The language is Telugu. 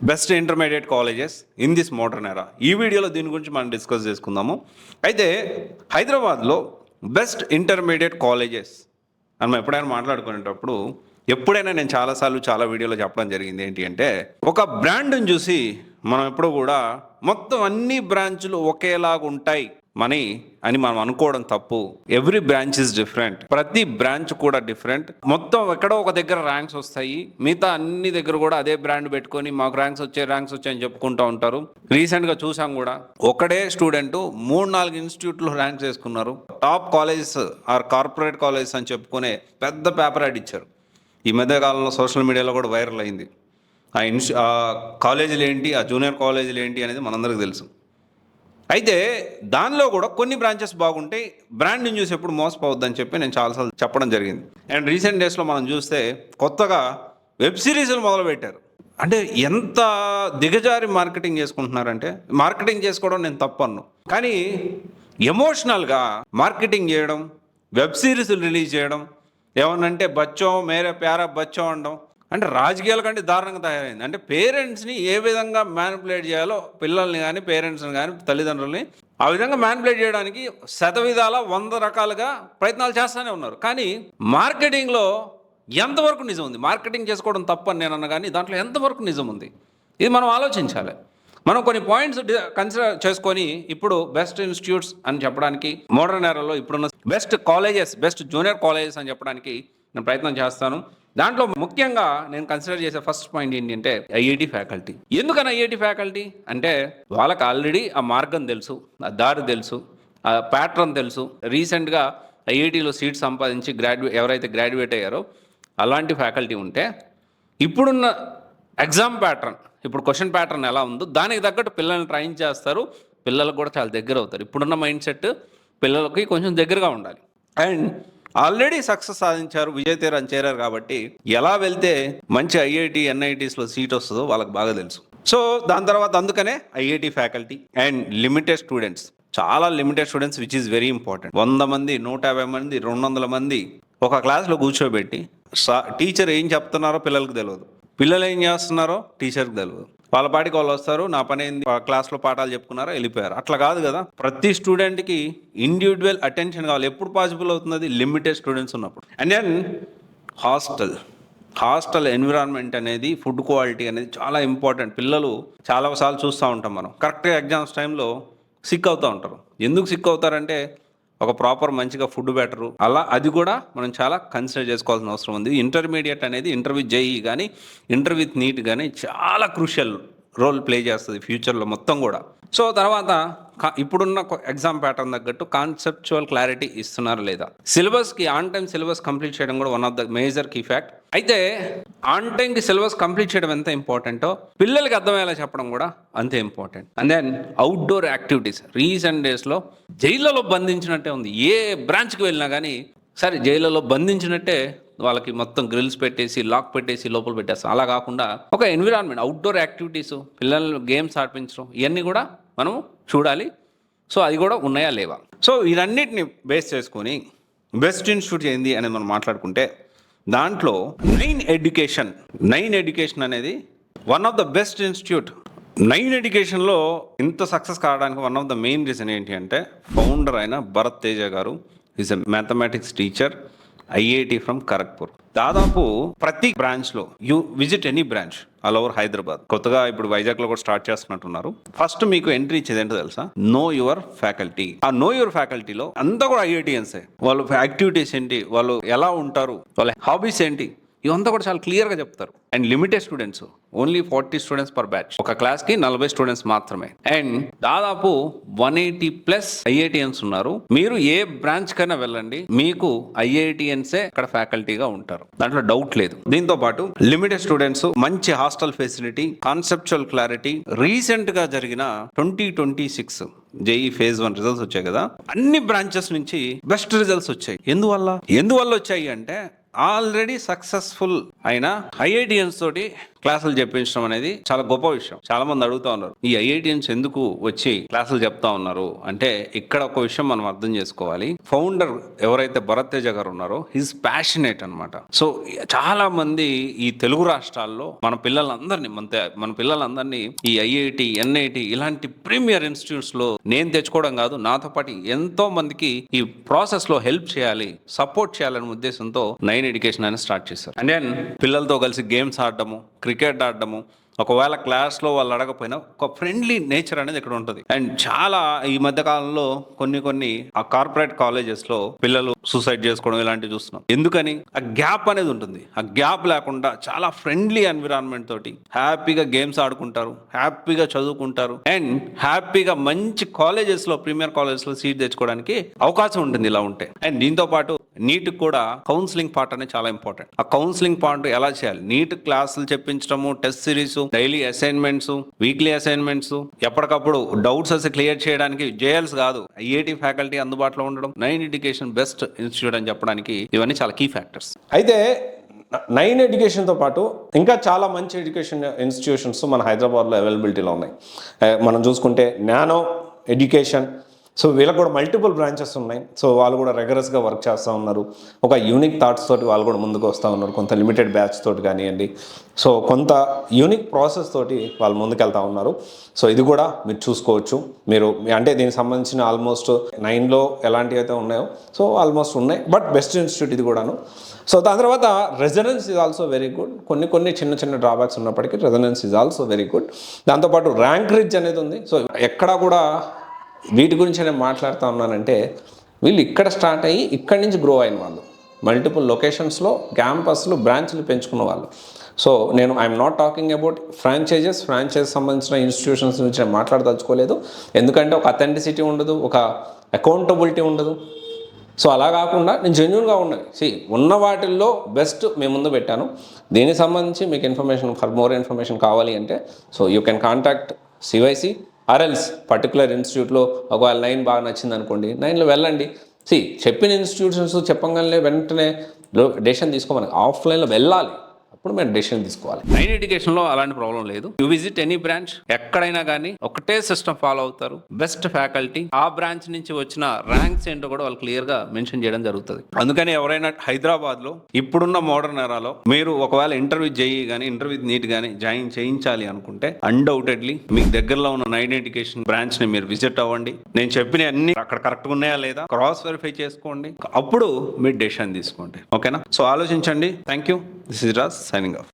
Best intermediate colleges in this modern ఎరా. ఈ వీడియోలో దీని గురించి మనం డిస్కస్ చేసుకుందాము. అయితే హైదరాబాద్లో బెస్ట్ ఇంటర్మీడియట్ కాలేజెస్ అని మనం ఎప్పుడైనా మాట్లాడుకునేటప్పుడు ఎప్పుడైనా నేను చాలాసార్లు చాలా వీడియోలో చెప్పడం జరిగింది ఏంటి అంటే, ఒక బ్రాండ్ని చూసి మనం ఎప్పుడు కూడా మొత్తం అన్ని బ్రాంచ్లు ఒకేలాగా ఉంటాయి అని మనం అనుకోవడం తప్పు. Every branch is different. ప్రతి బ్రాంచ్ కూడా డిఫరెంట్. మొత్తం ఎక్కడో ఒక దగ్గర ర్యాంక్స్ వస్తాయి, మిగతా అన్ని దగ్గర కూడా అదే బ్రాండ్ పెట్టుకొని మాకు ర్యాంక్స్ వచ్చాయని చెప్పుకుంటూ ఉంటారు. రీసెంట్గా చూసాం కూడా, ఒకడే స్టూడెంట్ 3-4 ఇన్స్టిట్యూట్లో ర్యాంక్స్ వేసుకున్నారు. Top colleges are corporate colleges అని చెప్పుకునే పెద్ద పేపర్ యాడ్ ఇచ్చారు. ఈ మధ్యకాలంలో సోషల్ మీడియాలో కూడా వైరల్ అయింది. ఆ కాలేజీలు ఏంటి, ఆ జూనియర్ కాలేజీలు ఏంటి అనేది మనందరికీ తెలుసు. అయితే దానిలో కూడా కొన్ని బ్రాంచెస్ బాగుంటాయి, బ్రాండ్ని చూసి ఎప్పుడు మోసపోవద్దని చెప్పి నేను చాలాసార్లు చెప్పడం జరిగింది. అండ్ రీసెంట్ డేస్లో మనం చూస్తే కొత్తగా వెబ్ సిరీస్లు మొదలుపెట్టారు. అంటే ఎంత దిగజారి మార్కెటింగ్ చేసుకుంటున్నారంటే, మార్కెటింగ్ చేసుకోవడం నేను తప్పను, కానీ ఎమోషనల్గా మార్కెటింగ్ చేయడం, వెబ్ సిరీస్లు రిలీజ్ చేయడం, ఏమన్నంటే బచ్చో మేరే ప్యారా బచ్చో అనడం, అంటే రాజకీయాల కంటే దారుణంగా తయారైంది. అంటే పేరెంట్స్ని ఏ విధంగా మ్యానిపులేట్ చేయాలో, పిల్లల్ని కానీ పేరెంట్స్ని కానీ తల్లిదండ్రుల్ని ఆ విధంగా మ్యానిపులేట్ చేయడానికి శతవిధాల 100 రకాలుగా ప్రయత్నాలు చేస్తూనే ఉన్నారు. కానీ మార్కెటింగ్లో ఎంతవరకు నిజం ఉంది? మార్కెటింగ్ చేసుకోవడం తప్పని నేను అన్నా, కానీ దాంట్లో ఎంతవరకు నిజం ఉంది ఇది మనం ఆలోచించాలి. మనం కొన్ని పాయింట్స్ కన్సిడర్ చేసుకొని ఇప్పుడు బెస్ట్ ఇన్స్టిట్యూట్స్ అని చెప్పడానికి, మోడర్న్ ఎరాలో ఇప్పుడున్న best colleges, best junior colleges అని చెప్పడానికి నేను ప్రయత్నం చేస్తాను. దాంట్లో ముఖ్యంగా నేను కన్సిడర్ చేసే ఫస్ట్ పాయింట్ ఏంటంటే ఐఐటి ఫ్యాకల్టీ. ఎందుకని ఐఐటి ఫ్యాకల్టీ అంటే, వాళ్ళకి ఆల్రెడీ ఆ మార్గం తెలుసు, ఆ దారి తెలుసు, ఆ ప్యాటర్న్ తెలుసు. రీసెంట్గా ఐఐటిలో సీట్ సంపాదించి ఎవరైతే గ్రాడ్యుయేట్ అయ్యారో అలాంటి ఫ్యాకల్టీ ఉంటే, ఇప్పుడున్న ఎగ్జామ్ ప్యాటర్న్, ఇప్పుడు క్వశ్చన్ ప్యాటర్న్ ఎలా ఉందో దానికి తగ్గట్టు పిల్లల్ని ట్రైన్ చేస్తారు. పిల్లలకు కూడా చాలా దగ్గర అవుతారు. ఇప్పుడున్న మైండ్ సెట్ పిల్లలకి కొంచెం దగ్గరగా ఉండాలి. అండ్ ఆల్రెడీ సక్సెస్ సాధించారు, విజయ్ తీరాన్ని చేరారు కాబట్టి ఎలా వెళ్తే మంచి ఐఐటి ఎన్ఐటీస్లో సీట్ వస్తుందో వాళ్ళకి బాగా తెలుసు. సో దాని తర్వాత అందుకనే IIT faculty and limited students, చాలా limited students which is very important. 100 మంది, 150 మంది, 200 మంది ఒక క్లాస్లో కూర్చోబెట్టి టీచర్ ఏం చెప్తున్నారో పిల్లలకు తెలియదు, పిల్లలు ఏం చేస్తున్నారో టీచర్కి తెలియదు. వాళ్ళ పాటికి వాళ్ళు వస్తారు, నా పని ఏంది, క్లాస్లో పాఠాలు చెప్పుకున్నారో వెళ్ళిపోయారు. అట్లా కాదు కదా, ప్రతి స్టూడెంట్కి ఇండివిజువల్ అటెన్షన్ కావాలి. ఎప్పుడు పాసిబుల్ అవుతుంది? లిమిటెడ్ స్టూడెంట్స్ ఉన్నప్పుడు. అండ్ దెన్ హాస్టల్ ఎన్విరాన్మెంట్ అనేది, ఫుడ్ క్వాలిటీ అనేది చాలా ఇంపార్టెంట్. పిల్లలు చాలాసార్లు చూస్తూ ఉంటాం మనం, కరెక్ట్గా ఎగ్జామ్స్ టైంలో సిక్ అవుతూ ఉంటారు. ఎందుకు సిక్ అవుతారంటే, ఒక ప్రాపర్ మంచిగా ఫుడ్ బెటరు, అలా అది కూడా మనం చాలా కన్సిడర్ చేసుకోవాల్సిన అవసరం ఉంది. ఇంటర్మీడియట్ అనేది ఇంటర్ విత్ జేఈ కానీ ఇంటర్ విత్ నీట్ కానీ చాలా క్రూషియల్ రోల్ ప్లే చేస్తుంది ఫ్యూచర్లో మొత్తం కూడా. సో తర్వాత ఇప్పుడున్న ఎగ్జామ్ ప్యాటర్న్ తగ్గట్టు కాన్సెప్చువల్ క్లారిటీ ఇస్తున్నారు లేదా, సిలబస్కి ఆన్ టైం సిలబస్ కంప్లీట్ చేయడం కూడా one of the major key fact. అయితే ఆన్ టైంకి సిలబస్ కంప్లీట్ చేయడం ఎంత ఇంపార్టెంటో, పిల్లలకి అర్థమయ్యేలా చెప్పడం కూడా అంతే important. And then outdoor activities. Recent డేస్లో జైళ్ళలో బంధించినట్టే ఉంది. ఏ బ్రాంచ్కి వెళ్ళినా కానీ సరే జైళ్ళలో బంధించినట్టే వాళ్ళకి మొత్తం గ్రిల్స్ పెట్టేసి, లాక్ పెట్టేసి లోపల పెట్టేస్తాం. అలా కాకుండా ఒక ఎన్విరాన్మెంట్, అవుట్డోర్ యాక్టివిటీస్, పిల్లలు గేమ్స్ ఆడిపించడం, ఇవన్నీ కూడా మనం చూడాలి. సో అది కూడా ఉన్నాయా లేవా. సో వీరన్నిటిని బేస్ చేసుకొని బెస్ట్ ఇన్స్టిట్యూట్ ఏంది అనేది మనం మాట్లాడుకుంటే, దాంట్లో నైన్ ఎడ్యుకేషన్ అనేది one of the best institute. Nine ఎడ్యుకేషన్లో ఇంత సక్సెస్ కావడానికి one of the main reason ఏంటి అంటే, ఫౌండర్ అయిన భరత్ తేజ గారు is a mathematics teacher, IIT from Kharagpur. దాదాపు ప్రతి బ్రాంచ్లో you visit any branch all over Hyderabad, కొత్తగా ఇప్పుడు వైజాగ్లో కూడా స్టార్ట్ చేస్తున్నట్టున్నారు. ఫస్ట్ మీకు ఎంట్రీ ఇచ్చేది ఏంటో తెలుసా? Know your faculty. ఆ నో యువర్ ఫ్యాకల్టీలో అంతా కూడా ఐఐటియన్సే. వాళ్ళ యాక్టివిటీస్ ఏంటి, వాళ్ళు ఎలా ఉంటారు, వాళ్ళ హాబీస్ ఏంటి, ఇవంతా కూడా చాలా క్లియర్గా చెప్తారు. And limited students, only 40 students per batch. ఒక క్లాస్కి 40 స్టూడెంట్స్ మాత్రమే. అండ్ దాదాపు 180+ ఐఐటియన్స్ ఉన్నారు. మీరు ఏ బ్రాంచ్ కైనా వెళ్ళండి, మీకు ఐఐటియన్సే ఇక్కడ ఫ్యాకల్టీగా ఉంటారు, దాంట్లో డౌట్ లేదు. దీంతో పాటు లిమిటెడ్ స్టూడెంట్స్, మంచి hostel facility, conceptual clarity. Recent గా జరిగిన 2026 జేఈ ఫేజ్ 1 రిజల్ట్స్ వచ్చాయి కదా, అన్ని బ్రాంచెస్ నుంచి బెస్ట్ రిజల్ట్స్ వచ్చాయి. ఎందువల్ల వచ్చాయి అంటే, ఆల్రెడీ సక్సెస్ఫుల్ అయిన ఐఐటియన్స్ తోటి క్లాసులు చెప్పించడం అనేది చాలా గొప్ప విషయం. చాలా మంది అడుగుతా ఉన్నారు, ఈ ఐఐటియన్స్ ఎందుకు వచ్చి క్లాసులు చెప్తా ఉన్నారు అంటే, ఇక్కడ ఒక విషయం మనం అర్థం చేసుకోవాలి. ఫౌండర్ ఎవరైతే భరత్ తేజ గారు ఉన్నారో, హిస్ ప్యాషనేట్ అనమాట. సో చాలా మంది ఈ తెలుగు రాష్ట్రాల్లో మన పిల్లలందరినీ ఈ ఐఐటి, ఎన్ఐటి ఇలాంటి ప్రీమియర్ ఇన్స్టిట్యూట్స్ లో నేను తెచ్చుకోవడం కాదు, నాతో పాటు ఎంతో మందికి ఈ ప్రాసెస్ లో హెల్ప్ చేయాలి, సపోర్ట్ చేయాలనే ఉద్దేశంతో 9 ఎడ్యుకేషన్ అని స్టార్ట్ చేశారు. అండ్ దెన్ పిల్లలతో కలిసి గేమ్స్ ఆడడము, క్రికెట్ ఆడడము, ఒకవేళ క్లాస్లో వాళ్ళు అడగపోయినా ఒక ఫ్రెండ్లీ నేచర్ అనేది ఇక్కడ ఉంటుంది. అండ్ చాలా ఈ మధ్య కాలంలో కొన్ని ఆ కార్పొరేట్ కాలేజెస్లో పిల్లలు సూసైడ్ చేసుకోవడం ఇలాంటివి చూస్తున్నాం. ఎందుకని? ఆ గ్యాప్ అనేది ఉంటుంది. ఆ గ్యాప్ లేకుండా చాలా ఫ్రెండ్లీ ఎన్విరాన్మెంట్ తోటి హ్యాపీగా గేమ్స్ ఆడుకుంటారు, హ్యాపీగా చదువుకుంటారు, అండ్ హ్యాపీగా మంచి కాలేజెస్లో, ప్రీమియర్ కాలేజెస్లో సీట్ తెచ్చుకోవడానికి అవకాశం ఉంటుంది ఇలా ఉంటే. అండ్ దీంతో పాటు నీట్ కూడా కౌన్సిలింగ్ పార్ట్ అనేది చాలా ఇంపార్టెంట్. ఆ కౌన్సిలింగ్ పార్ట్ ఎలా చేయాలి? నీట్ క్లాసులు చెప్పించడము, test series, daily assignments, weekly assignments, ఎప్పటికప్పుడు డౌట్స్ అసలు క్లియర్ చేయడానికి జేఎల్స్ కాదు, ఐఐటి ఫ్యాకల్టీ అందుబాటులో ఉండడం, 9 ఎడ్యుకేషన్ బెస్ట్ ఇన్స్టిట్యూట్ అని చెప్పడానికి ఇవన్నీ చాలా కీ ఫ్యాక్టర్స్. అయితే 9 ఎడ్యుకేషన్తో పాటు ఇంకా చాలా మంచి ఎడ్యుకేషన్ ఇన్స్టిట్యూషన్స్ మన హైదరాబాద్లో అవైలబిలిటీలో ఉన్నాయి. మనం చూసుకుంటే నానో ఎడ్యుకేషన్, సో వీళ్ళకి కూడా మల్టిపుల్ బ్రాంచెస్ ఉన్నాయి. సో వాళ్ళు కూడా రెగరస్గా వర్క్ చేస్తూ ఉన్నారు. ఒక యూనిక్ థాట్స్ తోటి వాళ్ళు కూడా ముందుకు వస్తూ ఉన్నారు. కొంత లిమిటెడ్ బ్యాచ్ తోటి కానివ్వండి, సో కొంత యూనిక్ ప్రాసెస్ తోటి వాళ్ళు ముందుకెళ్తూ ఉన్నారు. సో ఇది కూడా మీరు చూసుకోవచ్చు. మీరు అంటే దీనికి సంబంధించిన ఆల్మోస్ట్ 9లో ఎలాంటివి అయితే ఉన్నాయో సో ఆల్మోస్ట్ ఉన్నాయి, బట్ బెస్ట్ ఇన్స్టిట్యూట్ ఇది కూడాను. సో దాని తర్వాత resonance is also very good. కొన్ని చిన్న డ్రాబ్యాక్స్ ఉన్నప్పటికీ resonance is also very good. దాంతోపాటు ర్యాంక్ రిచ్ అనేది ఉంది. సో ఎక్కడా కూడా వీటి గురించి నేను మాట్లాడుతూ ఉన్నానంటే, వీళ్ళు ఇక్కడ స్టార్ట్ అయ్యి ఇక్కడి నుంచి గ్రో అయిన వాళ్ళు, మల్టిపుల్ లొకేషన్స్లో క్యాంపస్లు, బ్రాంచ్లు పెంచుకున్న వాళ్ళు. సో నేను I'm not talking about franchises సంబంధించిన ఇన్స్టిట్యూషన్స్ గురించి నేను మాట్లాడదలుచుకోలేదు. ఎందుకంటే ఒక అథెంటిసిటీ ఉండదు, ఒక అకౌంటబిలిటీ ఉండదు. సో అలా కాకుండా నేను జెన్యూన్గా ఉన్నది ఉన్న వాటిల్లో బెస్ట్ మేము ముందు పెట్టాను. దీనికి సంబంధించి మీకు ఇన్ఫర్మేషన్, ఫర్ మోర్ ఇన్ఫర్మేషన్ కావాలి అంటే so you can contact CYC RLs particular ఇన్స్టిట్యూట్లో. ఒకవేళ 9 బాగా నచ్చింది అనుకోండి, 9లో వెళ్ళండి. చెప్పిన ఇన్స్టిట్యూషన్స్ చెప్పగానే వెంటనే డెసిషన్ తీసుకోమని, ఆఫ్లైన్లో వెళ్ళాలి, అప్పుడు మేము డెసిషన్ తీసుకోవాలి. 9 ఎడ్యుకేషన్లో అలాంటి ప్రాబ్లం లేదు. యూ విజిట్ ఎనీ బ్రాంచ్, ఎక్కడైనా కానీ ఒకటే సిస్టమ్ ఫాలో అవుతారు, బెస్ట్ ఫ్యాకల్టీ, ఆ బ్రాంచ్ నుంచి వచ్చిన ర్యాంక్స్ ఏంటో కూడా వాళ్ళు క్లియర్గా మెన్షన్ చేయడం జరుగుతుంది. అందుకని ఎవరైనా హైదరాబాద్లో ఇప్పుడున్న మోడర్న్ ఎరాలో మీరు ఒకవేళ ఇంటర్వ్యూ జేఈ కానీ, ఇంటర్వ్యూ నీట్ కానీ జాయిన్ చేయించాలి అనుకుంటే అన్డౌటెడ్లీ మీకు దగ్గరలో ఉన్న 9 ఎడ్యుకేషన్ బ్రాంచ్ని మీరు విజిట్ అవ్వండి. నేను చెప్పిన అన్ని అక్కడ కరెక్ట్గా ఉన్నాయా లేదా క్రాస్ వెరిఫై చేసుకోండి, అప్పుడు మీరు డెసిషన్ తీసుకోండి. ఓకేనా? సో ఆలోచించండి. Thank you. This is Raz signing off.